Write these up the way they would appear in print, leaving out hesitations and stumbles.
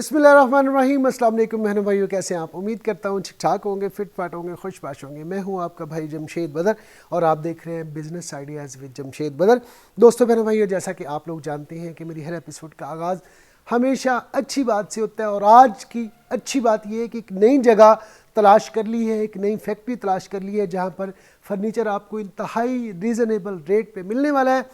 बिस्मिल्लाहिर्रहमानिर्रहीम। अस्सलाम वालेकुम बहनों भाइयों, कैसे हैं आप? उम्मीद करता हूँ ठीक ठाक होंगे, फिट फाट होंगे, खुशबाश होंगे। मैं हूँ आपका भाई जमशेद बदर और आप देख रहे हैं बिज़नेस आइडियाज़ विद जमशेद बदर। दोस्तों बहनों भाइयों, जैसा कि आप लोग जानते हैं कि मेरी हर एपिसोड का आगाज़ हमेशा अच्छी बात से होता है और आज की अच्छी बात यह है कि एक नई जगह तलाश कर ली है, एक नई फैक्ट्री तलाश कर ली है जहाँ पर फर्नीचर आपको इंतहाई रीज़नेबल रेट पे मिलने वाला है।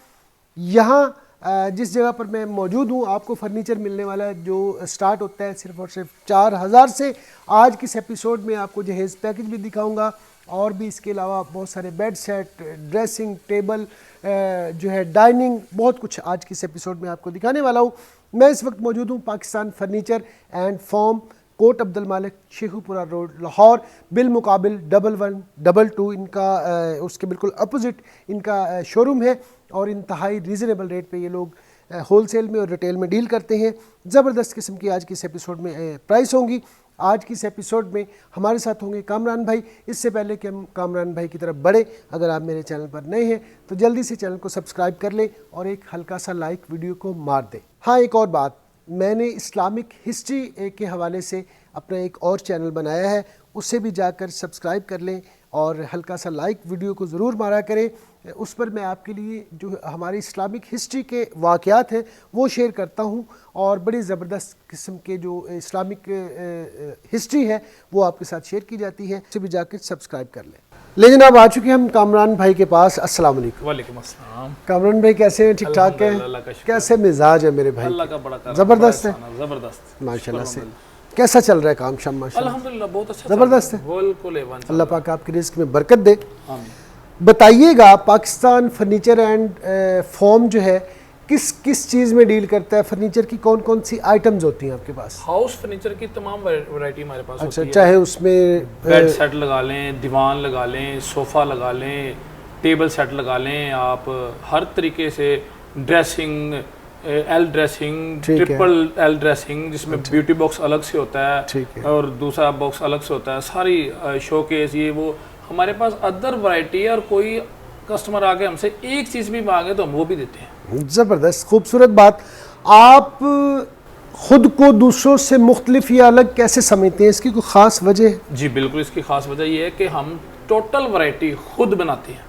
यहाँ जिस जगह पर मैं मौजूद हूँ आपको फर्नीचर मिलने वाला है जो स्टार्ट होता है सिर्फ और सिर्फ 4000 से। आज किस एपिसोड में आपको जहेज़ पैकेज भी दिखाऊंगा और भी इसके अलावा बहुत सारे बेड सेट, ड्रेसिंग टेबल, जो है डाइनिंग, बहुत कुछ आज किस एपिसोड में आपको दिखाने वाला हूँ। मैं इस वक्त मौजूद हूँ Pakistan furniture and form, Kot Abdul Malik, Sheikhupura road, Lahore. बिलमुकाबिल 1122 इनका उसके बिल्कुल अपोजिट इनका शोरूम है और इंतहाई रीज़नेबल रेट पे ये लोग होलसेल में और रिटेल में डील करते हैं। ज़बरदस्त किस्म की आज की इस एपिसोड में प्राइस होंगी। आज की इस एपिसोड में हमारे साथ होंगे कामरान भाई। इससे पहले कि हम कामरान भाई की तरफ बढ़े, अगर आप मेरे चैनल पर नए हैं तो जल्दी से चैनल को सब्सक्राइब कर लें और एक हल्का सा लाइक वीडियो को मार दें। हाँ, एक और बात, मैंने इस्लामिक हिस्ट्री के हवाले से अपना एक और चैनल बनाया है, उससे भी जाकर सब्सक्राइब कर लें और हल्का सा लाइक वीडियो को ज़रूर मारा करें। उस पर मैं आपके लिए जो हमारी इस्लामिक हिस्ट्री के वाक़यात हैं वो शेयर करता हूं और बड़ी ज़बरदस्त किस्म के जो इस्लामिक हिस्ट्री है वो आपके साथ शेयर की जाती है, उससे भी जाकर सब्सक्राइब कर लें। लेकिन अब आ चुके हम कामरान भाई के पास। अस्सलाम वालेकुम। वालेकुम अस्सलाम। कामरान भाई कैसे हैं? ठीक ठाक हैं? कैसे मिजाज है मेरे भाई? अल्लाह का बड़ा करम, ज़बरदस्त है, ज़बरदस्त माशाल्लाह से। कैसा चल रहा है काम शाम? माशाल्लाह अल्हम्दुलिल्लाह बहुत अच्छा, ज़बरदस्त है। बिल्कुल। अल्लाह पाक आपकी रिज़्क़ में बरकत दे। आमीन। बताइएगा, पाकिस्तान फर्नीचर एंड फॉर्म जो है किस किस चीज़ में डील करता है? फर्नीचर की कौन कौन सी आइटम्स होती हैं आपके पास? हाउस फर्नीचर की तमाम वैरायटी हमारे पास अच्छा, होती है। चाहे उसमें बेड सेट लगा लें, दीवान लगा लें, सोफ़ा लगा लें, टेबल सेट लगा लें, आप हर तरीके से dressing, L dressing, triple L dressing जिसमें ब्यूटी बॉक्स अलग से होता है और दूसरा बॉक्स अलग से होता है, सारी शोकेस ये वो हमारे पास अदर वैरायटी है। और कोई कस्टमर आके हमसे एक चीज़ भी मांगे तो हम वो भी देते हैं। ज़बरदस्त, खूबसूरत बात। आप खुद को दूसरों से मुख्तलिफ या अलग कैसे समझते हैं? इसकी कोई ख़ास वजह है? जी बिल्कुल, इसकी ख़ास वजह ये है कि हम टोटल वैरायटी खुद बनाते हैं।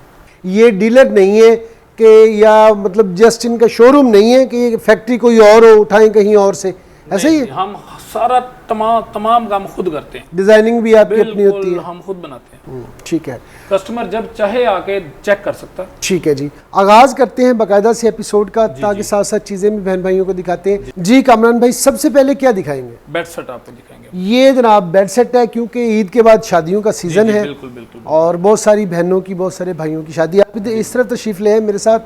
ये डीलर नहीं है कि या मतलब जस्ट इनका शोरूम नहीं है कि फैक्ट्री कोई और हो, उठाएं कहीं और से, ऐसे ही हम सारा तमाम काम खुद करते हैं। डिजाइनिंग भी आपकी अपनी होती है? हम खुद बनाते हैं। ठीक है, कस्टमर जब चाहे आके चेक कर सकता है। ठीक है जी। आगाज करते हैं बाकायदा से एपिसोड का, ताकि साथ साथ चीजें भी बहन भाइयों को दिखाते हैं। जी कामरान भाई, सबसे पहले क्या दिखाएंगे? बेड सेट आपको दिखाएंगे। ये जनाब बेड सेट है, क्योंकि ईद के बाद शादियों का सीजन है। बिल्कुल बिल्कुल। और बहुत सारी बहनों की, बहुत सारे भाइयों की शादी। आप भी इस तरफ तशरीफ ले आए मेरे साथ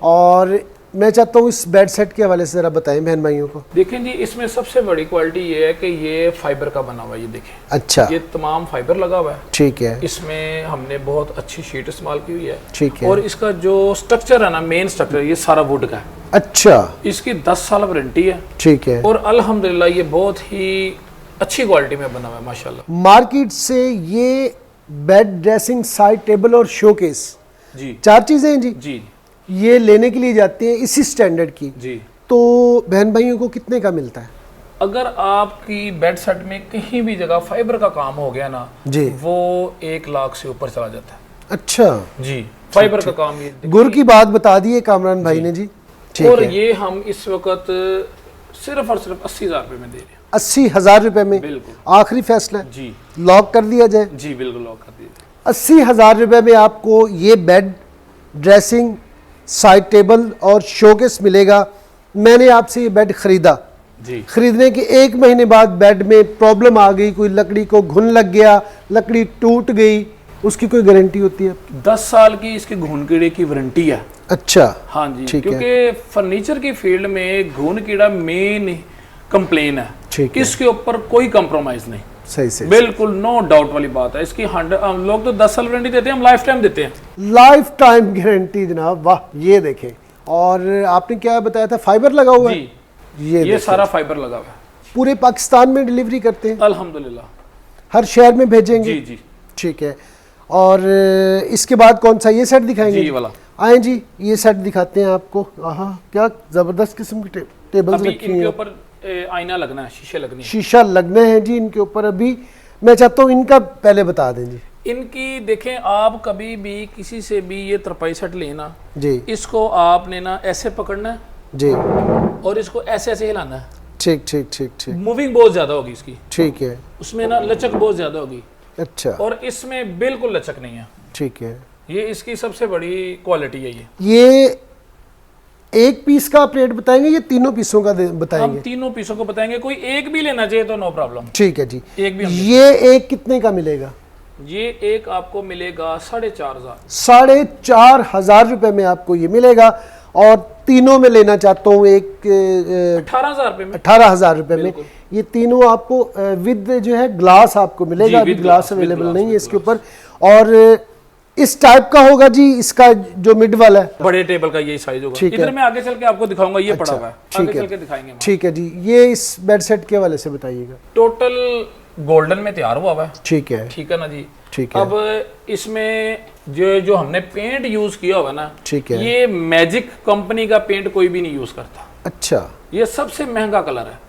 और मैं चाहता हूँ इस बेड सेट के हवाले से ज़रा बताएं बहन भाइयों को। देखें जी, इसमें सबसे बड़ी क्वालिटी ये है कि ये फाइबर का बना हुआ है। ये देखें, अच्छा, ये तमाम फाइबर लगा हुआ है। ठीक है। इसमें हमने बहुत अच्छी शीट इस्तेमाल की हुई है। ठीक है। और इसका जो स्ट्रक्चर है ना, मेन स्ट्रक्चर, ये सारा वुड का है। अच्छा, इसकी 10 साल वारंटी है। ठीक है। और अल्हम्दुलिल्लाह ये बहुत ही अच्छी क्वालिटी में बना हुआ है माशाल्लाह। मार्केट से ये बेड, ड्रेसिंग, साइड टेबल और शोकेस, जी 4 चीजें हैं जी। जी, ये लेने के लिए जाते हैं इसी स्टैंडर्ड की, जी। तो बहन भाइयों को कितने का मिलता है? अगर आपकी बेड सेट में कहीं भी जगह फाइबर का काम हो गया ना जी, वो 1 लाख से ऊपर चला जाता है। अच्छा जी, फाइबर का काम। ये गुर की बात बता दी है कामरान भाई ने जी। ठीक और है। ये हम इस वक्त सिर्फ और सिर्फ 80,000 रुपए में दे रहे हैं। 80,000 रुपए में? बिल्कुल, आखिरी फैसला है, जी लॉक कर दिया जाए। जी बिल्कुल, लॉक कर दीजिए। 80,000 रुपए में आपको ये बेड, ड्रेसिंग, साइड टेबल और शोकेस मिलेगा। मैंने आपसे ये बेड खरीदा, जी खरीदने के 1 महीने बाद बेड में प्रॉब्लम आ गई, कोई लकड़ी को घुन लग गया, लकड़ी टूट गई, उसकी कोई गारंटी होती है? 10 साल की इसकी घुन कीड़े की वारंटी है। अच्छा, हाँ जी, ठीक है। क्योंकि फर्नीचर की फील्ड में घुन कीड़ा मेन कंप्लेन है। ठीक है। इसके ऊपर कोई कंप्रोमाइज नहीं। सही से, बिल्कुल नो डाउट वाली बात है इसकी। 100 लोग तो 10 साल वारंटी देते हैं, हम लाइफ टाइम देते हैं। लाइफ टाइम गारंटी जनाब, वाह। ये देखें, और आपने क्या बताया था, फाइबर लगा हुआ है? ये सारा फाइबर लगा हुआ है। पूरे पाकिस्तान में डिलीवरी करते हैं? अल्हम्दुलिल्लाह, हर शहर में भेजेंगे? जी जी, ठीक है। और इसके बाद कौन सा, ये सेट दिखाएंगे? जी वाला। आए जी, ये सेट दिखाते हैं आपको। हाँ, क्या ज़बरदस्त किस्म की टेबल्स अभी रखी इनके हैं। ऊपर आईना लगना है, शीशे लगने हैं। शीशा लगने हैं जी इनके ऊपर। अभी मैं चाहता हूँ इनका पहले बता दें जी। इनकी देखें, आप कभी भी किसी से भी ये तरपाई सेट लेना जी, इसको आपने ना ऐसे पकड़ना है जी, और इसको ऐसे ऐसे हिलाना है। ठीक ठीक ठीक ठीक मूविंग बहुत ज्यादा होगी इसकी, ठीक है। उसमें ना लचक बहुत ज्यादा होगी, अच्छा, और इसमें बिल्कुल लचक नहीं है। ठीक है। ये इसकी सबसे बड़ी क्वालिटी है। ये एक पीस का आप रेट बताएंगे या तीनों पीसों का हम बताएंगे? तीनों पीसों को बताएंगे, कोई एक भी लेना चाहिए तो नो प्रॉब्लम। ठीक है जी। एक भी हम ये एक कितने का मिलेगा? ये एक आपको मिलेगा 4,500। 4,500 रुपए में आपको ये मिलेगा। और तीनों में लेना चाहता हूँ एक 18,000 रुपए में। 18,000 रुपए में ये तीनों आपको विद जो है ग्लास आपको मिलेगा। अभी ग्लास अवेलेबल नहीं है इसके ऊपर। और इस टाइप का होगा जी इसका जो मिड वाला है, बड़े टेबल का यही साइज होगा। इधर मैं आगे चल के आपको दिखाऊंगा, ये पड़ा हुआ है, आगे चल के दिखाएंगे। ठीक है जी। ये इस बेड सेट के वाले से बताइएगा। टोटल गोल्डन में तैयार हुआ है। ठीक है, ठीक है ना जी। ठीक है। अब इसमें जो हमने पेंट यूज किया होगा ना, ठीक है। ये मैजिक कंपनी का पेंट कोई भी नहीं यूज करता। अच्छा, ये सबसे महंगा कलर है।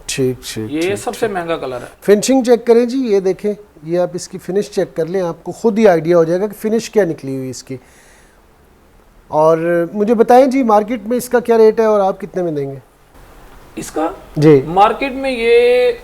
ठीक ठीक। ये सबसे महंगा कलर है। फिनिशिंग चेक करें जी, ये देखें, ये आप इसकी फिनिश चेक कर लें, आपको खुद ही आइडिया हो जाएगा कि फिनिश क्या निकली हुई इसकी। और मुझे बताएं जी मार्केट में इसका क्या रेट है और आप कितने में देंगे इसका? जी, मार्केट में ये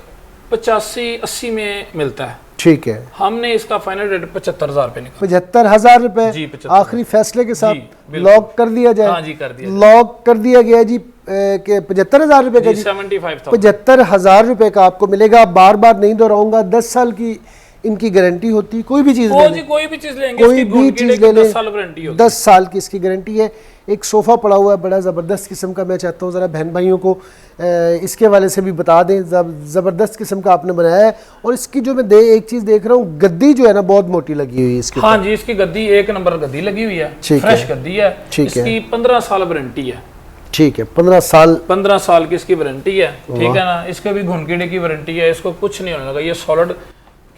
85-80 में मिलता है। ठीक है। हमने इसका फाइनल रेट 75,000 रुपए निकाला। 75,000 रुपए जी, 75,000। आखिरी फैसले के साथ बिल्कुल। लॉक कर दिया जाए। हाँ जी, कर दिया। लॉक कर दिया गया जी के 75,000 रुपए का जी। 75,000। 75,000 रुपए का आपको मिलेगा। बार बार नहीं दोहराऊंगा, 10 साल की इनकी गारंटी होती है। कोई भी चीज ले लें, कोई भी चीज लेंगे, कोई इसकी भी घुनकी चीज की ले लें, 10 साल गारंटी होगी। 10 साल की इसकी गारंटी है। एक सोफा पड़ा हुआ है बड़ा ज़बरदस्त किस्म का, मैं चाहता हूँ ज़रा बहन भाइयों को इसके वाले से भी बता दें। ज़बरदस्त किस्म का आपने बनाया है। और इसकी जो मैं एक चीज़ देख रहा हूँ, गद्दी जो है ना बहुत मोटी लगी हुई है इसकी। हाँ जी, इसकी गद्दी एक नंबर गद्दी लगी हुई है, ठीक है। फ्रेश गद्दी है। ठीक है। इसकी 15 साल वारंटी है। ठीक है, 15 साल की इसकी वारंटी है। ठीक है ना। इसके भी घुनकीड़े की वारंटी है, इसको कुछ नहीं होने लगा। ये सॉलिड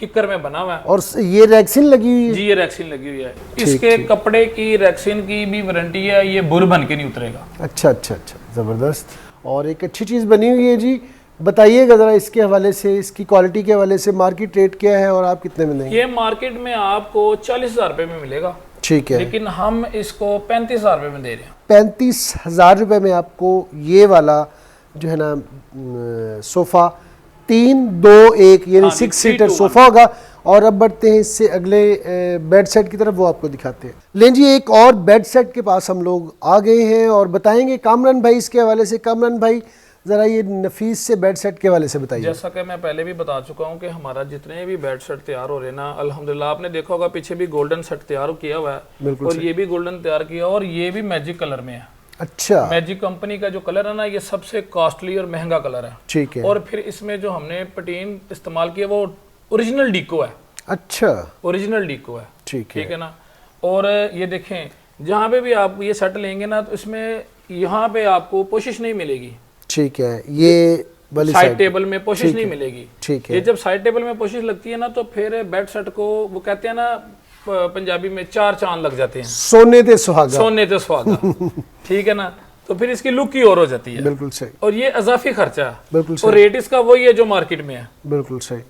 किकर में बना हुआ है। और ये रैक्सिन लगी हुई है जी, ये रैक्सिन लगी हुई है। इसके कपड़े की रैक्सिन की भी वारंटी है, ये बुर बन के नहीं उतरेगा। अच्छा अच्छा अच्छा, ज़बरदस्त। और एक अच्छी चीज़ बनी हुई है जी, बताइएगा ज़रा इसके हवाले से, इसकी क्वालिटी के हवाले से मार्केट रेट क्या है और आप कितने में देंगे? ये मार्केट में आपको 40,000 रुपए में मिलेगा। ठीक है, लेकिन हम इसको 35,000 रुपए में दे रहे हैं। 35,000 रुपए में आपको ये वाला जो है ना सोफ़ा 3-2-1 यानी 6 सीटर सोफ़ा होगा। और अब बढ़ते हैं इससे अगले बेड सेट की तरफ, वो आपको दिखाते हैं। लें जी, एक और बेड सेट के पास हम लोग आ गए हैं और बताएंगे कामरान भाई इसके हवाले से। कामरान भाई ज़रा ये नफीस से बेड सेट के हवाले से बताइए। जैसा कि मैं पहले भी बता चुका हूं कि हमारा जितने भी बेड सेट तैयार हो रहे हैं ना, अल्हम्दुलिल्लाह, आपने देखा होगा पीछे भी गोल्डन सेट तैयार किया हुआ है, और ये भी गोल्डन तैयार किया, और ये भी मैजिक कलर में है। अच्छा, मैजिक कंपनी का जो कलर है ना, ये सबसे कॉस्टली और महंगा कलर है। ठीक है। और फिर इसमें जो हमने पटीन इस्तेमाल किया वो ओरिजिनल डीको है। अच्छा, ओरिजिनल डीको है। ठीक है ना। और ये देखें, जहाँ पे भी आप ये सेट लेंगे ना, तो इसमें यहाँ पे आपको पोशिश नहीं मिलेगी। ठीक है, ये वाली साइड टेबल में पोशिश नहीं मिलेगी। ठीक है। ये जब साइड टेबल में पोशिश लगती है ना, तो फिर बेड सेट को वो कहते हैं ना पंजाबी में 4 चांद लग जाते हैं। सोने ते सुहागा। सोने ते सुहागा। ठीक है ना। तो फिर इसकी लुक ही और हो जाती है। बिल्कुल सही। और ये इजाफी खर्चा है। बिल्कुल सही। और रेट इसका वही है जो मार्केट में है। बिल्कुल सही।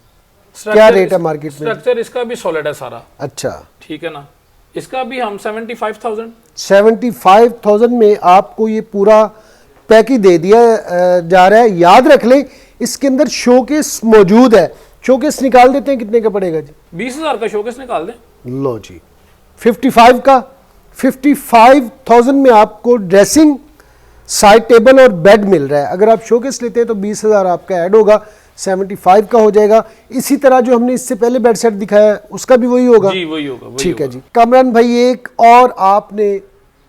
क्या रेट है मार्केट में? स्ट्रक्चर इसका भी सॉलिड है सारा। अच्छा, ठीक है ना। इसका भी हम 75,000 में आपको ये पूरा पैकेज दे दिया जा रहा है। याद रख लें, इसके अंदर शोकेस मौजूद है। शोकेस निकाल देते हैं, कितने का पड़ेगा जी? 20,000 का शोकेस निकाल दें। लो जी, 55,000 में आपको ड्रेसिंग, साइड टेबल और बेड मिल रहा है। अगर आप शोकेस लेते हैं तो 20,000 आपका ऐड होगा, 75 का हो जाएगा। इसी तरह जो हमने इससे पहले बेड सेट दिखाया उसका भी वही होगा। जी, वही होगा। ठीक है जी। कामरान भाई, एक और आपने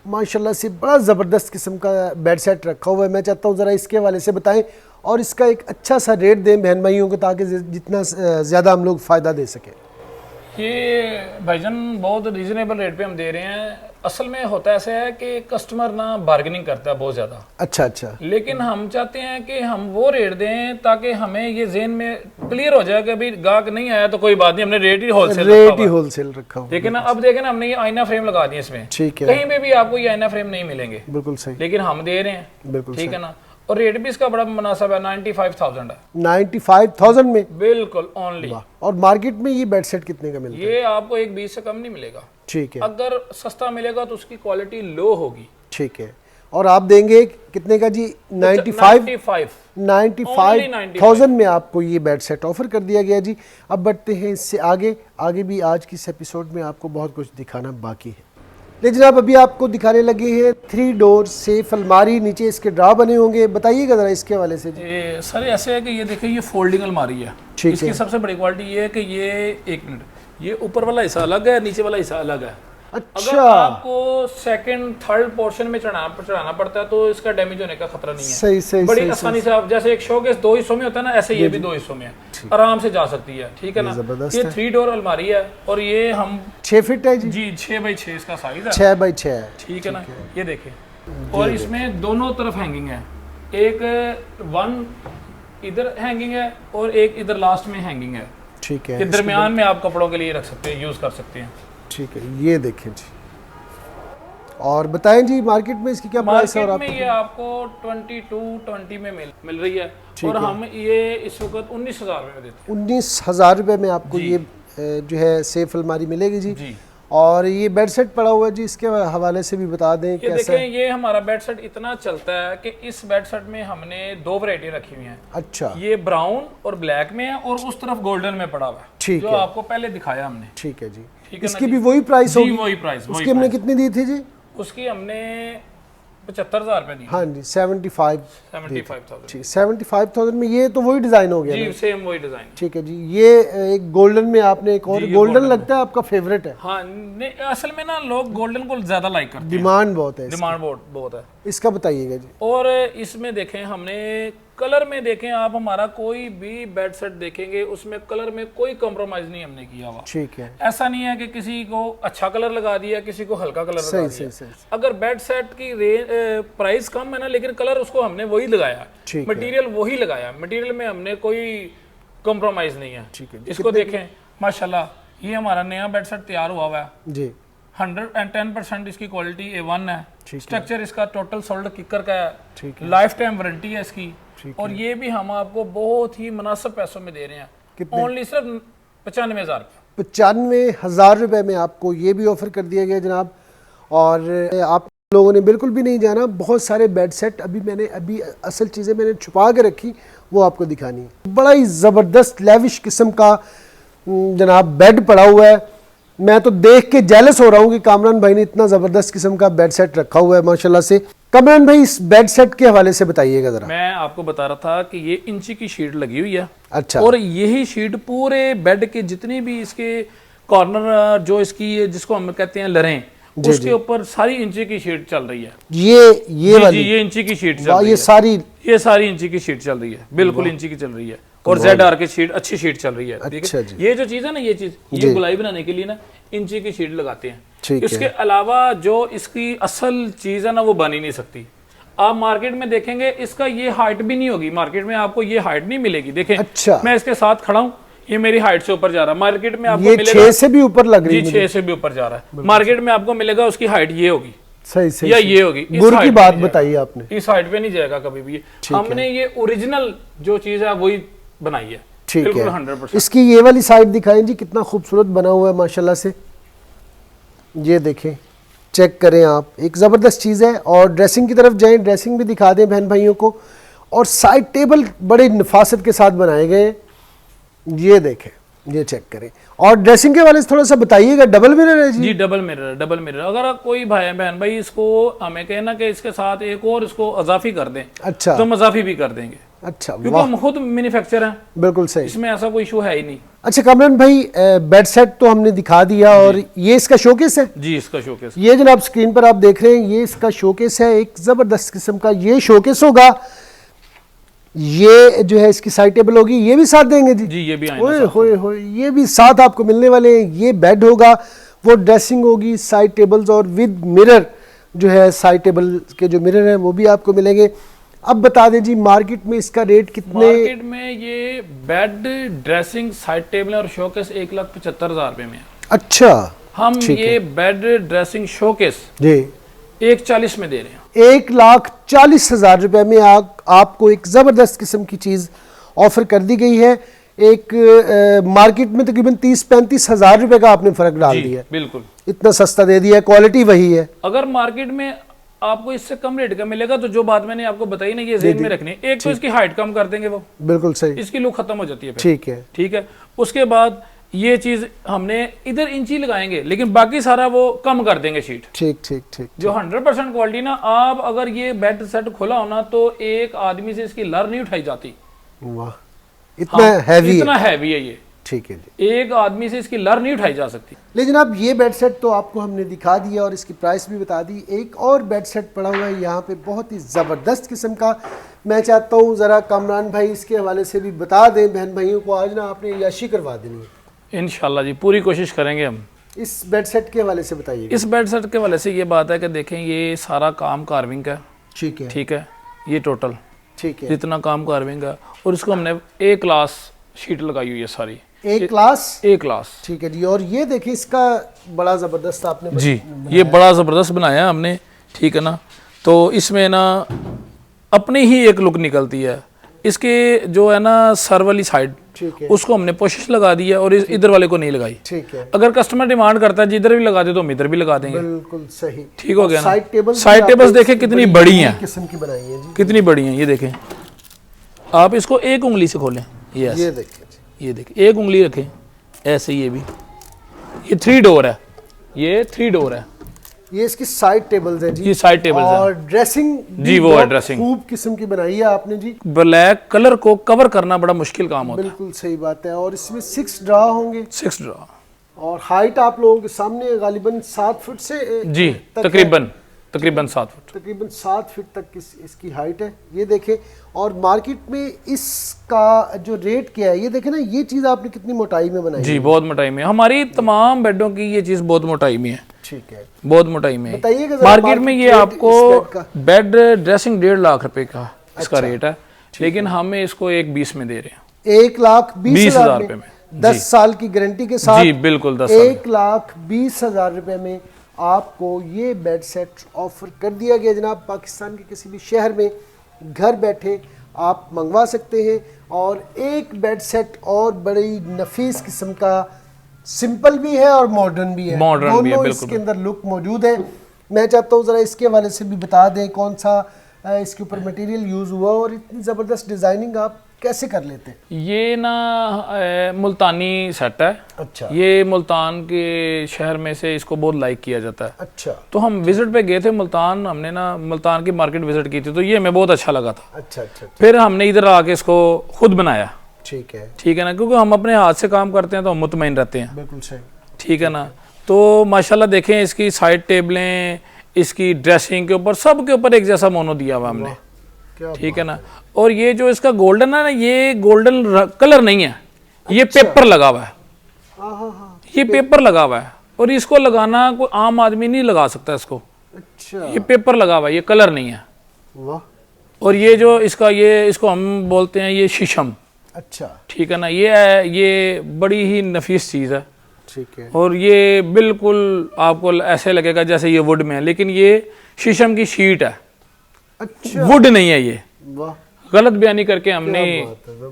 माशाल्लाह से बड़ा ज़बरदस्त किस्म का बेड सेट रखा हुआ है। मैं चाहता हूँ ज़रा इसके हवाले से बताएं और इसका एक अच्छा सा रेट दें बहन भाइयों को, ताकि जितना ज़्यादा हम लोग फ़ायदा दे सकें। ये भाईजान बहुत रीजनेबल रेट पे हम दे रहे हैं। असल में होता ऐसा है कि कस्टमर ना बार्गेनिंग करता है बहुत ज़्यादा। अच्छा अच्छा। लेकिन हम चाहते हैं कि हम वो रेट दें ताकि हमें ये ज़हन में क्लियर हो जाए कि अभी गाहक नहीं आया तो कोई बात नहीं, हमने रेट ही होलसेल रखा हुआ। लेकिन अब देखें ना, हमने ये आईना फ्रेम लगा दिए इसमें। ठीक है। कहीं पे भी आपको ये आईना फ्रेम नहीं मिलेंगे। बिल्कुल सही। लेकिन हम दे रहे हैं। बिल्कुल ठीक है ना। और रेट भी इसका बड़ा मुनासिब है, 95,000 है। 95,000 में बिल्कुल ओनली। और मार्केट में ये बेड सेट कितने का मिलता है? ये आपको 120 से कम नहीं मिलेगा। ठीक है, अगर सस्ता मिलेगा तो उसकी क्वालिटी लो होगी। ठीक है। और आप देंगे कितने का जी? 95,000 में आपको ये बेड सेट ऑफर कर दिया गया जी। अब बढ़ते हैं इससे आगे। आगे भी आज की इस एपिसोड में आपको बहुत कुछ दिखाना बाकी है, लेकिन जनाब अभी आपको दिखाने लगे हैं 3 डोर सेफ अलमारी, नीचे इसके ड्रा बने होंगे। बताइएगा जरा इसके हवाले से जी। सर ऐसे है कि ये देखिए, ये फोल्डिंग अलमारी है। इसकी सबसे बड़ी क्वालिटी ये है कि ये, एक मिनट, ये ऊपर वाला हिस्सा अलग है, नीचे वाला हिस्सा अलग है। अच्छा। अगर आपको सेकंड थर्ड पोर्शन में चढ़ाना पड़ता है तो इसका डैमेज होने का खतरा नहीं है। सही सही बड़ी सही, आसानी से आप, जैसे एक शोकेस 2 हिस्सों में होता है ना, ऐसे ये भी 2 हिस्सों में है, आराम से जा सकती है। ठीक है ना। ये 3 डोर अलमारी है और ये हम 6 फीट है जी। 6 बाई 6 इसका साइज है। 6 बाई 6 है। ठीक है ना। ये देखें, और इसमें दोनों तरफ हैंगिंग है। एक 1 इधर हैंगिंग है और एक इधर लास्ट में हैंगिंग है। ठीक है, ये दरमियान में आप कपड़ों के लिए रख सकते हैं, यूज कर सकते हैं। ठीक है, ये देखें जी। और बताएं जी मार्केट में इसकी क्या प्राइस है? और मार्केट में ये आपको 22-20 में मिल रही है और हम ये इस वक्त 19,000 रुपये में देते हैं। 19,000 रुपये में आपको ये जो है सेफ अलमारी मिलेगी जी। और ये बेड सेट पड़ा हुआ है जी, इसके हवाले से भी बता दें ये कैसा देखें, ये हमारा बेड सेट इतना चलता है कि इस बेड सेट में हमने 2 वैरायटी रखी हुई हैं। अच्छा। ये ब्राउन और ब्लैक में है और उस तरफ गोल्डन में पड़ा हुआ है, ठीक जो है, आपको पहले दिखाया हमने। ठीक है जी। ठीक है, इसकी भी वही प्राइस होगी? वही प्राइस। उसकी हमने कितनी दी थी जी? उसकी हमने 75,000 रुपए दी। हाँ जी, 75,000। 75,000 में ये तो वही डिजाइन हो गया जी, सेम वही डिजाइन। ठीक है जी। ये एक गोल्डन में आपने एक और गोल्डन लगता है आपका फेवरेट है? हाँ, असल में ना लोग गोल्डन को ज्यादा लाइक करते हैं, डिमांड बहुत है, डिमांड बहुत है। इसका बताइएगा जी। और इसमें देखें, हमने कलर में देखें आप, हमारा कोई भी बेड सेट देखेंगे उसमें कलर में कोई कॉम्प्रोमाइज नहीं हमने किया हुआ। ठीक है, ऐसा नहीं है कि किसी को अच्छा कलर लगा दिया, किसी को हल्का कलर लगा दिया। सही। अगर बेड सेट की प्राइस कम है ना, लेकिन कलर उसको हमने वही लगाया, मटेरियल वही लगाया, मटेरियल में हमने कोई कॉम्प्रोमाइज नहीं है। ठीक है, इसको देखें माशाल्लाह, ये हमारा नया बेड सेट तैयार हुआ है जी। 110% इसकी क्वालिटी A1 है। स्ट्रक्चर इसका टोटल सोल्ड किकर का है, ठीक है, लाइफ टाइम वारंटी है इसकी। और ये भी हम आपको बहुत ही मुनासिब पैसों में दे रहे हैं, ओनली सिर्फ 95,000। 95,000 रुपए में आपको ये भी ऑफर कर दिया गया जनाब। और आप लोगों ने बिल्कुल भी नहीं जाना, बहुत सारे बेड सेट अभी असल चीज़ें मैंने छुपा के रखी, वो आपको दिखानी है। बड़ा ही ज़बरदस्त लेविश किस्म का जनाब बेड पड़ा हुआ है। मैं तो देख के जेलस हो रहा हूँ कि कामरान भाई ने इतना ज़बरदस्त किस्म का बेड सेट रखा हुआ है माशाल्लाह से। कामरान भाई इस बेड सेट के हवाले से बताइएगा ज़रा। मैं आपको बता रहा था कि ये इंची की शीट लगी हुई है। अच्छा। और यही शीट पूरे बेड के जितने भी इसके कॉर्नर, जो इसकी जिसको हम कहते हैं लरें, उसके ऊपर सारी इंची की शीट चल रही है। ये वाली ये इंची की शीट चल रही है। ये सारी इंची की शीट चल रही है, बिल्कुल इंची की चल रही है। और ZR की शीट, अच्छी शीट चल रही है। अच्छा जी। ये जो चीज है ना, ये गुलाई बनाने के लिए ना इंची की शीट लगाते हैं। इसके अलावा जो इसकी असल चीज है ना, वो बन ही नहीं सकती। आप मार्केट में देखेंगे इसका ये हाइट भी नहीं होगी, मार्केट में आपको ये हाइट नहीं मिलेगी। देखें, अच्छा, मैं इसके साथ खड़ा हूँ, ये मेरी हाइट से ऊपर जा रहा है। मार्केट में आपको ये मिलेगा 6 से भी ऊपर लग रही है। 6 से भी ऊपर जा रहा है। मार्केट में आपको मिलेगा उसकी हाइट ये होगी, सही या ये होगी। गुर की बात बताई आपने, इस हाइट पे नहीं जाएगा कभी भी। हमने ये ओरिजिनल जो चीज है वही बनाई है। ठीक है, 100%। इसकी ये वाली साइड दिखाएं जी, कितना खूबसूरत बना हुआ है माशाल्लाह से। ये देखें, चेक करें आप, एक ज़बरदस्त चीज़ है। और ड्रेसिंग की तरफ जाएं, ड्रेसिंग भी दिखा दें बहन भाइयों को। और साइड टेबल बड़े नफासत के साथ बनाए गए हैं, ये देखें, ये चेक करें। और ड्रेसिंग के वाले से थोड़ा सा बताइएगा। डबल मिरर है जी? Double mirror. अगर कोई बहन भाई इसको हमें कहना कि इसके साथ एक और इसको अजाफी कर दें, अच्छा, तो हम अजाफी भी कर देंगे। अच्छा, क्योंकि हम खुद मैन्युफैक्चरर हैं। बिल्कुल सही, इसमें ऐसा कोई इशू है ही नहीं। अच्छा कामरान भाई, बेड सेट तो हमने दिखा दिया, और ये इसका शोकेस है जी। इसका शोकेस, ये जनाब स्क्रीन पर आप देख रहे हैं, ये इसका शोकेस है। एक जबरदस्त किस्म का ये शोकेस होगा। ये जो है इसकी साइड टेबल होगी, ये भी साथ देंगे जी? ये भी होए ये भी साथ आपको मिलने वाले हैं। ये बेड होगा, वो ड्रेसिंग होगी, साइड टेबल्स, और विद मिरर जो है, साइड टेबल के जो मिरर हैं वो भी आपको मिलेंगे। अब बता दें जी, मार्केट में इसका रेट कितने? मार्केट में ये बेड, ड्रेसिंग, साइड टेबल और शोकेस 1,75,000 रुपए में है। अच्छा, हम ये बेड, ड्रेसिंग, शोकेस जी 140 में दे रहे हैं। 1,40,000 रुपए में आपको एक ज़बरदस्त किस्म की चीज़ ऑफर कर दी गई है। एक मार्केट में तकरीबन 30-35 हज़ार रुपए का आपने फ़र्क डाल दिया है, बिल्कुल इतना सस्ता दे दिया है, क्वालिटी वही है। अगर मार्केट में आपको इससे कम रेट का मिलेगा तो जो बात मैंने आपको बताई ना, ये ज़हन में रखनी है। एक तो इसकी हाइट कम कर देंगे वो, बिल्कुल सही, इसकी लुक खत्म हो जाती है, ठीक है, ठीक है। उसके बाद ये चीज हमने इधर इंची लगाएंगे, लेकिन बाकी सारा वो कम कर देंगे शीट। ठीक ठीक ठीक। जो 100% क्वालिटी ना, आप अगर ये बेड सेट खोला होना तो एक आदमी से इसकी लर नहीं उठाई जाती। वाह, इतना हैवी, इतना हैवी है ये, ठीक है जी। एक आदमी से इसकी लर नहीं उठाई जा सकती। लेकिन अब ये बेड सेट तो आपको हमने दिखा दिया और इसकी प्राइस भी बता दी। एक और बेड सेट पड़ा हुआ है यहाँ पे, बहुत ही ज़बरदस्त किस्म का। मैं चाहता हूँ ज़रा कामरान भाई इसके हवाले से भी बता दें बहन भाइयों को, आज ना आपने याशी करवा देनी है इंशाल्लाह जी, पूरी कोशिश करेंगे हम। इस बेड सेट के हवाले से बताइए। इस बेड सेट के हवाले से ये बात है कि देखें, ये सारा काम कार्विंग का, ठीक है, ठीक है, ये टोटल ठीक है, जितना काम कार्विंग है, और इसको हमने ए क्लास शीट लगाई हुई है सारी, एक क्लास, एक क्लास, ठीक है जी। और ये देखिए इसका बड़ा ज़बरदस्त आपने जी, ये बड़ा ज़बरदस्त बनाया है हमने, ठीक है ना। तो इसमें ना अपनी ही एक लुक निकलती है। इसके जो है ना सर वाली साइड, ठीक है, उसको हमने पोशिश लगा दी है और इधर वाले को नहीं लगाई। ठीक है, अगर कस्टमर डिमांड करता है जिधर भी लगा दे तो हम इधर भी लगा देंगे। बिल्कुल सही, ठीक हो गया ना। साइड टेबल्स देखें कितनी बड़ी हैं, किस्म की बनाई है जी, कितनी बड़ी हैं। ये देखें, आप इसको एक उंगली से खोलें, ये देखें, ये देखें, एक उंगली रखें ऐसे। ये भी, ये 3 डोर है, ये 3 डोर है। ये इसकी साइड टेबल्स है जी, ये साइड टेबल्स है। और ड्रेसिंग जी, वो है ड्रेसिंग, खूब किस्म की बनाई है आपने जी। ब्लैक कलर को कवर करना बड़ा मुश्किल काम होता है। बिल्कुल सही बात है। और इसमें 6 ड्रा होंगे, 6 ड्रा, और हाइट आप लोगों के सामने गालिबन 7 फुट से जी, तकरीबन 7 फुट, तकरीबन 7 फीट तक इसकी हाइट है। ये देखें, और मार्केट में इसका जो रेट क्या है ये देखें ना, ये चीज़ आपने कितनी मोटाई में बनाई जी, है। बहुत मोटाई में। हमारी तमाम बेडों की ये चीज़ बहुत मोटाई में है, ठीक है, बहुत मोटाई में है। बताइएगा मार्केट में ये आपको बेड ड्रेसिंग 1.5 लाख रुपए का इसका रेट है, लेकिन हमें इसको 1,20 में दे रहे हैं। 1,20,000 रुपए में 10 साल की गारंटी के साथ, जी बिल्कुल, 10 साल। 1,20,000 रुपए में आपको ये बेड सेट ऑफर कर दिया गया जनाब। पाकिस्तान के किसी भी शहर में घर बैठे आप मंगवा सकते हैं। और एक बेड सेट और बड़ी नफीस किस्म का, सिंपल भी है और मॉडर्न भी है, मॉडर्न भी है, बिल्कुल इसके अंदर लुक मौजूद है। मैं चाहता हूँ ज़रा इसके हवाले से भी बता दें कौन सा इसके ऊपर मटेरियल यूज़ हुआ और इतनी ज़बरदस्त डिज़ाइनिंग आप कैसे कर लेते हैं। ये ना मुल्तानी सेट है। अच्छा, ये मुल्तान के शहर में से इसको बहुत लाइक किया जाता है। अच्छा, तो हम विजिट पे गए थे मुल्तान, हमने ना मुल्तान की मार्केट विजिट की थी, तो ये हमें बहुत अच्छा लगा था। अच्छा, अच्छा, फिर हमने इधर आके इसको खुद बनाया, ठीक है, ठीक है ना, क्योंकि हम अपने हाथ से काम करते हैं तो हम मुतमईन रहते हैं, बिल्कुल सही, ठीक है ना। तो माशाल्लाह देखें, इसकी साइड टेबलें, इसकी ड्रेसिंग के ऊपर, सब के ऊपर एक जैसा मोनो दिया हुआ हमने, ठीक है ना। और ये जो इसका गोल्डन है ना, ये गोल्डन कलर नहीं है, ये पेपर लगा हुआ है, ये पेपर लगा हुआ है, और इसको लगाना कोई आम आदमी नहीं लगा सकता इसको। अच्छा, ये पेपर लगा हुआ है, ये कलर नहीं है। वाह, और ये जो इसका, ये इसको हम बोलते हैं ये शीशम, अच्छा, ठीक है ना। ये बड़ी ही नफीस चीज़ है, ठीक है, और ये बिल्कुल आपको ऐसे लगेगा जैसे ये वुड में है, लेकिन ये शीशम की शीट है, अच्छा, वुड नहीं है ये। वाह, गलत बयानी करके हमने,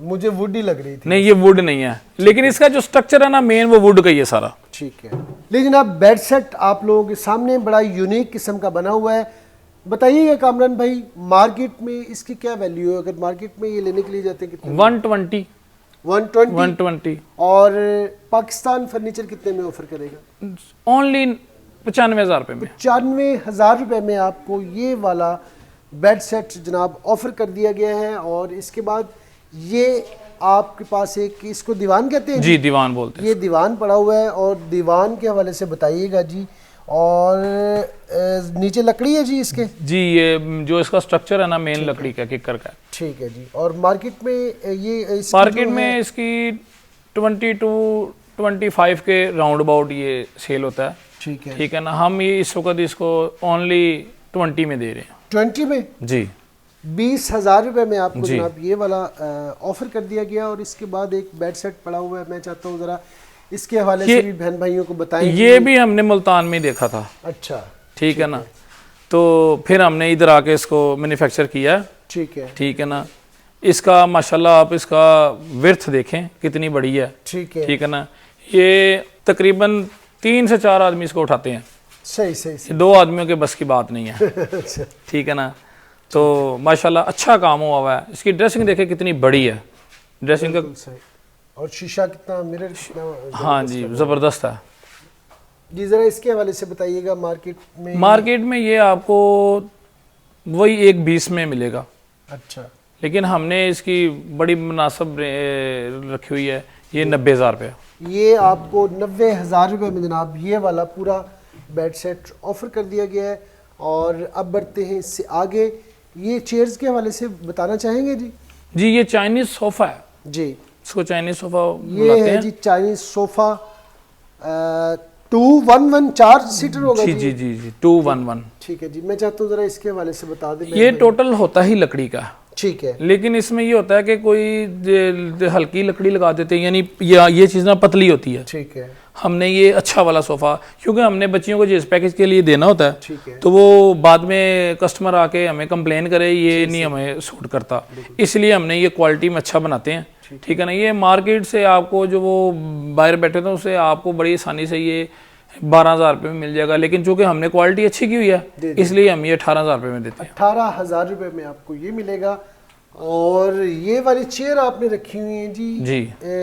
मुझे वुड ही लग रही थी। नहीं, ये वुड नहीं है, लेकिन इसका जो स्ट्रक्चर है ना मेन, वो वुड का ही है सारा, ठीक है। लेकिन अब बेड सेट आप लोगों के सामने बड़ा यूनिक किस्म का बना हुआ है। बताइएगा कामरान भाई, मार्केट में इसकी क्या वैल्यू है? अगर मार्केट में ये लेने के लिए जाते हैं कितने? 120, 120। और पाकिस्तान फर्नीचर कितने में ऑफर करेगा? ओनली 95,000 रुपये में, 95,000 रुपये में आपको ये वाला बेड सेट जनाब ऑफर कर दिया गया है। और इसके बाद ये आपके पास एक, इसको दीवान कहते हैं जी, दीवान बोलते हैं, ये दीवान पड़ा हुआ है। और दीवान के हवाले से बताइएगा जी। और नीचे लकड़ी है जी इसके? जी, ये जो इसका स्ट्रक्चर है ना मेन लकड़ी का, किक्कर का, ठीक है जी। और मार्केट में ये मार्केट में इसकी 20 to 25 के राउंड अबाउट ये सेल होता है, ठीक है, ठीक है ना। हम ये इस वक्त इसको ओनली 20 में दे रहे हैं। 20 में जी, 20,000 रुपये में आपको जनाब ये वाला ऑफर कर दिया गया। और इसके बाद एक बेड सेट पड़ा हुआ है, मैं चाहता हूँ ज़रा इसके हवाले से भी बहन भाइयों को बताएं। ये भी हमने मुल्तान में देखा था, अच्छा, ठीक है ना। तो फिर हमने इधर आके इसको मैन्युफैक्चर किया। ठीक है। ठीक है ना, इसका माशाल्लाह आप इसका विड्थ देखें कितनी बड़ी है। ठीक है। ठीक है ना, ये तकरीबन 3 से 4 आदमी इसको उठाते हैं। सही सही सही। 2 आदमियों के बस की बात नहीं है। अच्छा। ठीक है ना, तो माशाल्लाह अच्छा काम हुआ है। इसकी ड्रेसिंग देखे कितनी बड़ी है, ड्रेसिंग का। सही। और शीशा कितना, मिरर कितना। हाँ जी, ज़बरदस्त है जी। ज़रा इसके हवाले से बताइएगा, मार्केट में ये आपको वही 1.20 में मिलेगा। अच्छा। लेकिन हमने इसकी बड़ी मुनासिब रखी हुई है, ये 90,000 रुपये। ये आपको 90,000 रुपये में जनाब ये वाला पूरा बेड सेट ऑफर कर दिया गया है। और अब बढ़ते हैं इससे आगे, ये चेयर्स के हवाले से बताना चाहेंगे जी? जी, ये चाइनीज़ सोफ़ा है जी। इसको चाइनीज़ सोफ़ा ये है जी चाइनीज़ सोफ़ा। 211 4 सीटर होगा जी। जी जी जी 211। ठीक है जी। मैं चाहता हूँ ज़रा इसके हवाले से बता दें। ये टोटल होता ही लकड़ी का। ठीक है। लेकिन इसमें ये होता है कि कोई हल्की लकड़ी लगा देते हैं, यानी ये चीज़ ना पतली होती है। ठीक है। हमने ये अच्छा वाला सोफ़ा, क्योंकि हमने बच्चियों को जिस पैकेज के लिए देना होता है, ठीक है, तो वो बाद में कस्टमर आके हमें कंप्लेन करे ये नहीं हमें सूट करता, इसलिए हमने ये क्वालिटी में अच्छा बनाते हैं। ठीक है ना, ये मार्केट से आपको जो वो बाहर बैठे थे उससे आपको बड़ी आसानी से ये 12,000 रुपये में मिल जाएगा, लेकिन चूंकि हमने क्वालिटी अच्छी की हुई है इसलिए हम ये 18,000 रुपये में देते हैं। 18,000 रुपये में आपको ये मिलेगा। और ये वाली चेयर आपने रखी हुई है जी,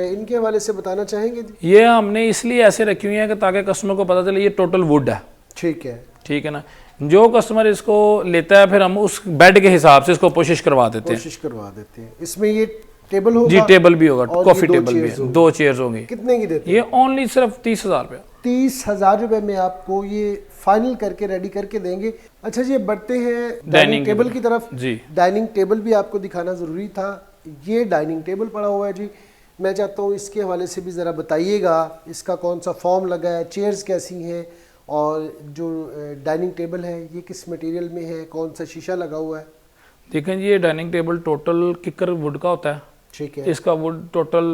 इनके हवाले से बताना चाहेंगे जी? ये हमने इसलिए ऐसे रखी हुई है कि ताकि कस्टमर को पता चले ये टोटल वुड है। ठीक है। ठीक है ना, जो कस्टमर इसको लेता है फिर हम उस बेड के हिसाब से इसको कोशिश करवा देते हैं। इसमें ये टेबल होगा? जी, टेबल भी होगा, कॉफी टेबल भी है, 2 चेयर्स होंगी। कितने की देते हैं? ये ओनली सिर्फ 30,000 रुपये। 30,000 रुपये में आपको ये फाइनल करके रेडी करके देंगे। अच्छा जी, बढ़ते हैं डाइनिंग टेबल की तरफ। जी, डाइनिंग टेबल भी आपको दिखाना ज़रूरी था। ये डाइनिंग टेबल पड़ा हुआ है जी। मैं चाहता हूँ इसके हवाले से भी ज़रा बताइएगा, इसका कौन सा फॉर्म लगा है, चेयर्स कैसी हैं, और जो डाइनिंग टेबल है ये किस मटेरियल में है, कौन सा शीशा लगा हुआ है? देखें जी, ये dining table total kicker would का होता है। ठीक है। इसका वुड टोटल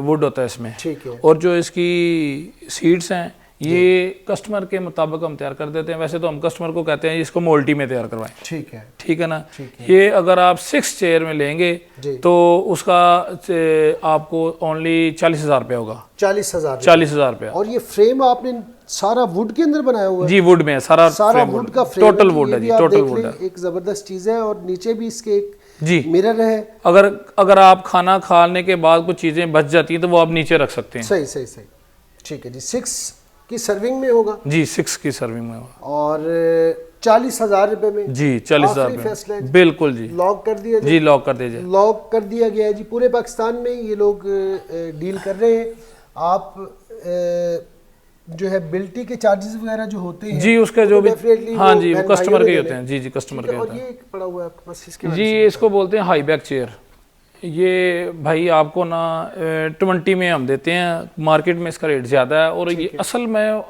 वुड होता है इसमें। ठीक है। और जो इसकी सीट्स हैं ये कस्टमर के मुताबिक हम तैयार कर देते हैं। वैसे तो हम कस्टमर को कहते हैं इसको मोल्टी में तैयार करवाएं। ठीक है। ठीक है ना, ये अगर आप 6 चेयर में लेंगे तो उसका आपको ओनली 40,000 रुपये होगा। 40,000 रुपये। और ये फ्रेम आपने सारा वुड के अंदर बनाया हुआ है? जी, वुड में सारा वुड का फ्रेम, टोटल वुड है जी, टोटल वुड है। एक जबरदस्त चीज है। और नीचे भी इसके एक जी मिरर है। अगर आप खाना खाने के बाद कुछ चीजें बच जाती हैं तो वो आप नीचे रख सकते हैं। सही सही सही। ठीक है जी। 6 की सर्विंग में होगा? जी, 6 की सर्विंग में होगा। और 40,000 रुपए में? जी, 40,000 रुपये, बिल्कुल जी। लॉक कर दिया जी, लॉक कर दीजिए। लॉक कर दिया गया है जी। पूरे पाकिस्तान में ये लोग डील कर रहे हैं। आप जो है बिल्टी के चार्जेस वगैरह जो होते हैं जी, उसके जो भी, हाँ जी, वो कस्टमर के होते हैं। जी जी, कस्टमर के होते हैं। और ये पड़ा हुआ है आपके पास इसके जी, इसको बोलते हैं हाई बैक चेयर। ये भाई आपको ना 20 में हम देते हैं, मार्केट में इसका रेट ज़्यादा है। और ये असल में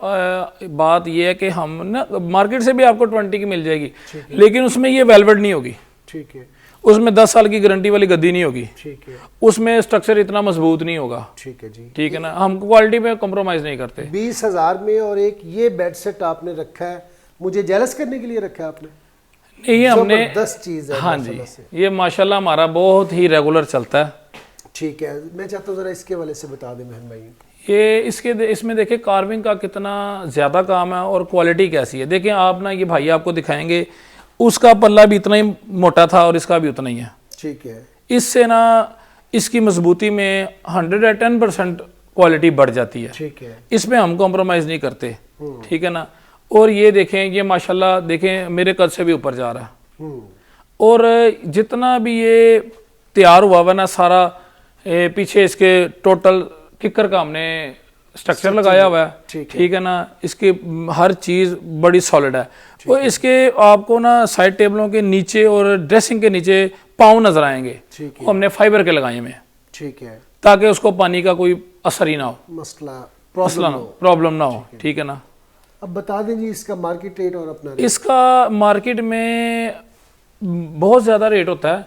बात ये है कि हम ना मार्केट से भी आपको 20 की मिल जाएगी, लेकिन उसमें ये वेलवेट नहीं होगी। ठीक है। उसमें 10 साल की गारंटी वाली गद्दी नहीं होगी। ठीक है। उसमें स्ट्रक्चर इतना मजबूत नहीं होगा। ठीक है जी। ठीक है ना, हम क्वालिटी में कॉम्प्रोमाइज़ नहीं करते। 20,000 में। और एक ये बेड सेट आपने रखा है, मुझे जेलस करने के लिए रखा है आपने? ये हमने 10 चीज़ है। हाँ जी, ये माशाल्लाह हमारा बहुत ही रेगुलर चलता है। ठीक है। मैं चाहता हूँ ज़रा इसके वाले से बता दें मेहन भाई। ये इसमें देखिए कार्विंग का कितना ज़्यादा काम है और क्वालिटी कैसी है। देखिए आप ना, ये भाई आपको दिखाएंगे, उसका पल्ला भी इतना ही मोटा था और इसका भी उतना ही है। ठीक है। इससे ना इसकी मजबूती में 110% क्वालिटी बढ़ जाती है। ठीक है। इसमें हम कॉम्प्रोमाइज़ नहीं करते। ठीक है ना। और ये देखें, ये माशाल्लाह देखें मेरे कद से भी ऊपर जा रहा है। और जितना भी ये तैयार हुआ हुआ ना सारा, पीछे इसके टोटल किकर का हमने स्ट्रक्चर लगाया हुआ है। ठीक है ना, इसकी हर चीज़ बड़ी सॉलिड है। और इसके आपको ना साइड टेबलों के नीचे और ड्रेसिंग के नीचे पाँव नजर आएंगे, वो हमने फाइबर के लगाए हुए। ठीक है। ताकि उसको पानी का कोई असर ही ना हो, प्रॉब्लम ना हो। ठीक है ना। अब बता दें जी इसका मार्केट रेट और अपना रेट। इसका मार्केट में बहुत ज़्यादा रेट होता है,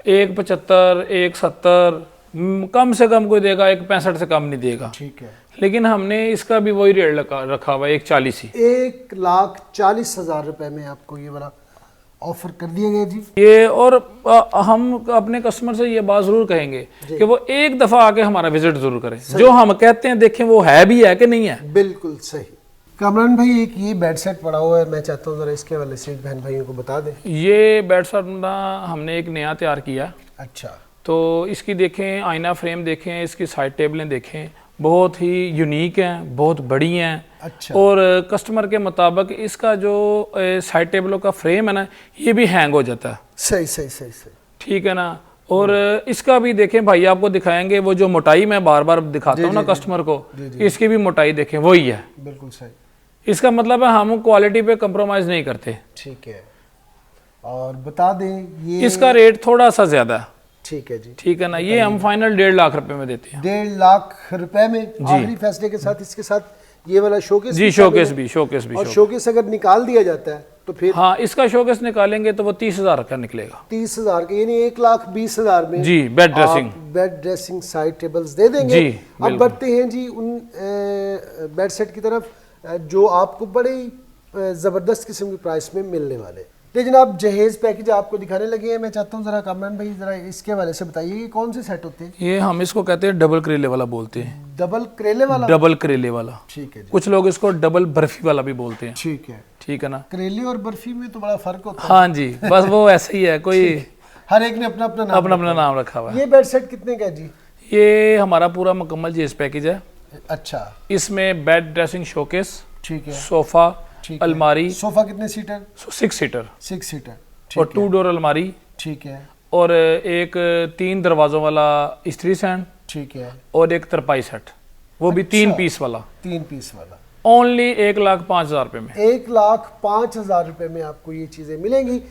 175, 170, कम से कम कोई देगा 1.65 से कम नहीं देगा। ठीक है, लेकिन हमने इसका भी वही रेट रखा हुआ है 1.40 ही। 1,40,000 रुपए में आपको ये वाला ऑफर कर दिया गया जी। ये और हम अपने कस्टमर से ये बात जरूर कहेंगे कि वो एक दफा आके हमारा विजिट जरूर करें, जो हम कहते हैं देखें वो है भी है कि नहीं है। बिल्कुल सही। कामरान भाई, एक ये बेड सेट पड़ा हुआ है, मैं चाहता हूँ जरा इसके वाले से बहन भाइयों को बता दें। ये बेड सेट हमने एक नया तैयार किया। अच्छा, तो इसकी देखें, आईना फ्रेम देखें, इसकी साइड टेबलें देखें, बहुत ही यूनिक हैं, बहुत बड़ी हैं। अच्छा। और कस्टमर के मुताबिक इसका जो साइड टेबलों का फ्रेम है ना, ये भी हैंग हो जाता है। सही सही सही सही, ठीक है ना। और इसका भी देखें भाई, आपको दिखाएंगे वो जो मोटाई मैं बार बार दिखाता हूँ ना कस्टमर को, इसकी भी मोटाई देखें वही है। बिल्कुल सही। इसका मतलब है हम क्वालिटी पे कंप्रोमाइज नहीं करते। ठीक है, और बता दें ये इसका रेट थोड़ा सा ज्यादा है। ठीक है जी, ठीक है ना। ये हम फाइनल 1.5 लाख रुपए में देते हैं। 1.5 लाख रुपए में आखिरी फैसले के साथ। इसके साथ ये वाला शोकेस जी, शोकेस भी और शोकेस अगर निकाल दिया जाता है तो फिर हाँ, इसका शोकेस निकालेंगे तो वो 30,000 का निकलेगा। 30,000 के, यानी 1,20,000 में जी bed dressing, bed dressing side tables दे देंगे जी। अब बढ़ते हैं जी उन बेड सेट की तरफ जो आपको बड़े ही जबरदस्त किस्म की प्राइस में मिलने वाले। लेकिन आप जहेज पैकेज आपको दिखाने लगे हैं, मैं चाहता हूँ जरा कामरान भाई जरा इसके वाले से बताइए, ये कौन से सेट होते हैं? ये हम इसको कहते हैं डबल करेले वाला बोलते हैं। डबल करेले वाला? डबल करेले वाला। ठीक है जी। कुछ लोग इसको डबल बर्फी वाला भी बोलते हैं। ठीक है, ठीक है ना। करेले और बर्फी में तो बड़ा फर्क होता है। हाँ जी, बस वो ऐसे ही है, कोई हर एक ने अपना अपना नाम रखा हुआ है। ये बेड सेट कितने का है जी? ये हमारा पूरा मुकम्मल जहेज पैकेज है। अच्छा, इसमें बेड ड्रेसिंग शोकेस, ठीक है, सोफा, अलमारी। सोफा कितने सीटर? 6 सीटर। 6 सीटर और 2 डोर अलमारी। ठीक है, और एक 3 दरवाजों वाला स्त्री स्टैंड। ठीक है, और एक तरपाई सेट, वो भी 3 पीस वाला। 3 पीस वाला ओनली 1,05,000 रुपए में। 1,05,000 रुपए में आपको ये चीजें मिलेंगी।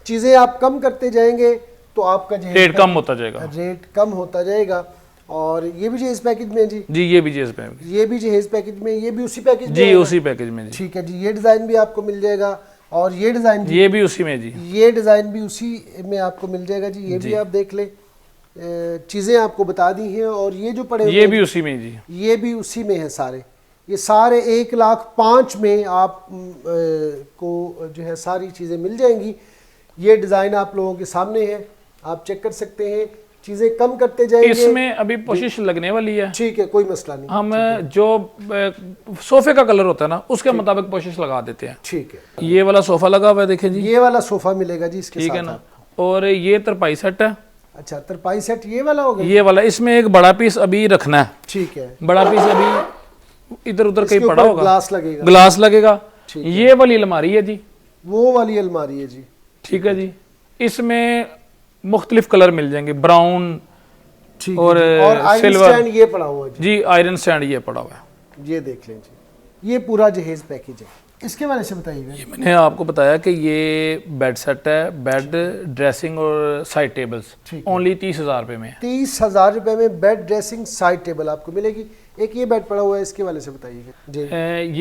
चीजें आप कम करते जाएंगे तो आपका रेट कम होता जाएगा। रेट कम होता जाएगा। और ये भी जहेज पैकेज में जी? जी, ये भी जहेज पैकेज। ये भी जहेज पैकेज में, ये भी उसी पैकेज में? जी, उसी पैकेज में जी। ठीक है जी। ये डिजाइन भी आपको मिल जाएगा और ये डिजाइन ये भी उसी में जी। ये डिजाइन भी उसी में आपको मिल जाएगा जी। ये भी आप देख ले, चीजें आपको बता दी हैं। और ये जो पड़े ये भी उसी में जी। ये भी उसी में है सारे। ये सारे 1,05,000 में आप को जो है सारी चीजें मिल जाएंगी। ये डिजाइन आप लोगों के सामने है, आप चेक कर सकते हैं। चीजें कम करते जाएंगे। इसमें अभी पोशिश लगने वाली है। ठीक है, कोई मसला नहीं। हम जो सोफे का कलर होता है ना, उसके मुताबिक पोशिश लगा देते हैं। ठीक है, ये वाला सोफा लगा हुआ है, देखें जी। ये वाला सोफा मिलेगा जी इसके साथ। ठीक है ना। और ये तरपाई सेट है। अच्छा, तरपाई सेट ये वाला होगा? ये वाला, इसमें एक बड़ा पीस अभी रखना है। ठीक है, बड़ा पीस अभी इधर उधर कहीं पड़ा होगा, ग्लास लगेगा। ये वाली अलमारी है जी, वो वाली अलमारी है जी। ठीक है जी। इसमें मुख्तलिफ कलर मिल जाएंगे, ब्राउन और सिल्वर। ये पड़ा हुआ है जी, आयरन स्टैंड ये पड़ा हुआ है। ये देख लें जी, ये पूरा जहेज पैकेज है। इसके बारे से बताइएगा। ये मैंने आपको बताया कि ये बेड सेट है, बेड ड्रेसिंग और साइड टेबल्स ओनली 30,000 रुपए में। 30,000 रुपए में बेड ड्रेसिंग साइड टेबल आपको मिलेगी। एक ये बेड पड़ा हुआ है, इसके वाले से बताइएगा जी।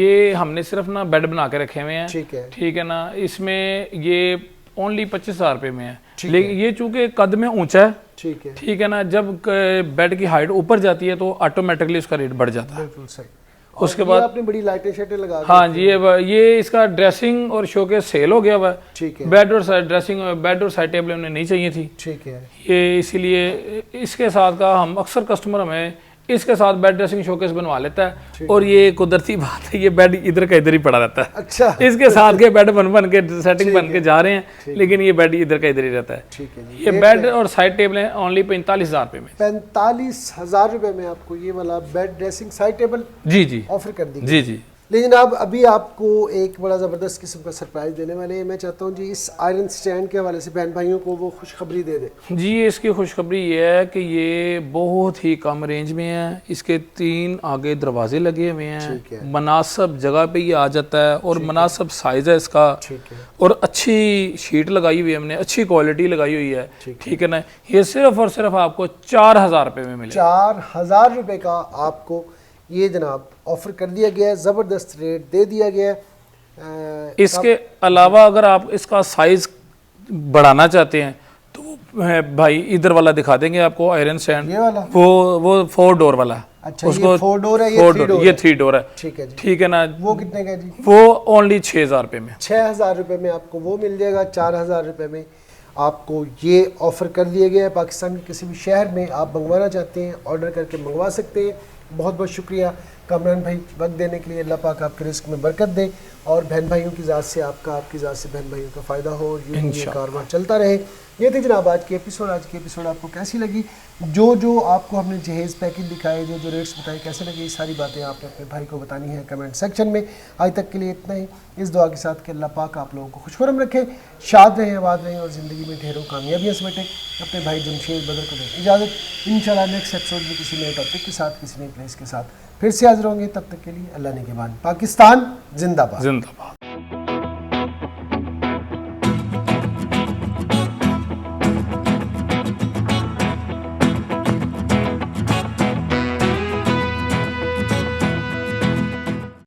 ये हमने सिर्फ ना बेड बना के रखे हुए हैं। ठीक है, ठीक है ना। इसमें ये ओनली 25,000 रुपए में है। लेकिन ये चूंकि कद में ऊंचा है, ठीक है ना, जब बेड की हाइट ऊपर जाती है तो ऑटोमेटिकली उसका रेट बढ़ जाता है। बिल्कुल सही। उसके बाद आपने बड़ी लाइटें शाइटें लगा दी। हाँ जी, ये इसका ड्रेसिंग और शोकेस सेल हो गया हुआ है। ठीक है। बेड और साइड ड्रेसिंग, बेड और साइड टेबल उन्हें नहीं चाहिए थी। ठीक है। ये इसीलिए इसके साथ का हम अक्सर कस्टमर हमें इसके साथ बेड ड्रेसिंग शोकेस बनवा लेता है। और ये कुदरती बात है, ये बेड इधर का इधर ही पड़ा रहता है। अच्छा, इसके साथ के बेड बन के सेटिंग बन के जा रहे हैं, लेकिन ये बेड इधर का इधर ही रहता है। ठीक है जी। ये बेड और साइड टेबल है ओनली 45,000 रुपए में। 45,000 रुपए में आपको ये वाला बेड ड्रेसिंग साइड टेबल जी जी ऑफर कर दी। जी जी। लेकिन अब अभी आपको एक बड़ा ज़बरदस्त किस्म का सरप्राइज देने वाले हैं। मैं चाहता हूँ जी इस आयरन स्टैंड के हवाले से बहन भाइयों को वो खुशखबरी दे दे जी। इसकी खुशखबरी ये है कि ये बहुत ही कम रेंज में है। इसके 3 आगे दरवाजे लगे हुए हैं, मुनासिब जगह पे ये आ जाता है और मुनासिब साइज है इसका। और अच्छी शीट लगाई हुई है हमने, अच्छी क्वालिटी लगाई हुई है। ठीक है ना। ये सिर्फ और सिर्फ आपको 4,000 रुपये में मिलेगा। 4,000 रुपये का आपको ये जनाब ऑफर कर दिया गया है, ज़बरदस्त रेट दे दिया गया है। इसके अलावा अगर आप इसका साइज बढ़ाना चाहते हैं भाई इधर वाला दिखा देंगे आपको, आयरन सैंड, ये वाला वो 4 डोर वाला। अच्छा, ये 4 डोर है, ये 3 डोर ये 3 डोर है। ठीक है जी। ठीक है ना। वो कितने का जी? वो ओनली 6000 रुपये में। 6000 रुपये में आपको वो मिल जाएगा। 4000 रुपये में आपको ये ऑफ़र कर दिया गया है। पाकिस्तान के किसी भी शहर में आप मंगवाना चाहते हैं, ऑर्डर करके मंगवा सकते हैं। बहुत बहुत शुक्रिया कामरान भाई वक्त देने के लिए। अल्लाह पाक आपके रिस्क में बरकत दे और बहन भाइयों की ज़ात से आपका, आपकी ज़ात से बहन भाइयों का फ़ायदा हो और ये कारोबार चलता रहे। ये थी जनाब आज की एपिसोड। आज की एपिसोड आपको कैसी लगी? जो आपको हमने जहेज़ पैकेज दिखाए, जो रेट्स बताए, कैसे लगे, ये सारी बातें आपने अपने भाई को बतानी है कमेंट सेक्शन में। आज तक के लिए इतना ही, इस दुआ के साथ कि अल्लाह पाक आप लोगों को खुशखुरम रखे, शाद रहें, आबाद रहें और ज़िंदगी में ढेरों कामयाबियाँ समेटें। अपने भाई जमशेद बदर को दें इजाज़त। इंशाल्लाह नेक्स्ट एपिसोड में किसी नए टॉपिक के साथ, किसी नई प्लेस के साथ फिर से हाजिर होंगे। तब तक के लिए अल्लाह ने के बाद। पाकिस्तान जिंदाबाद।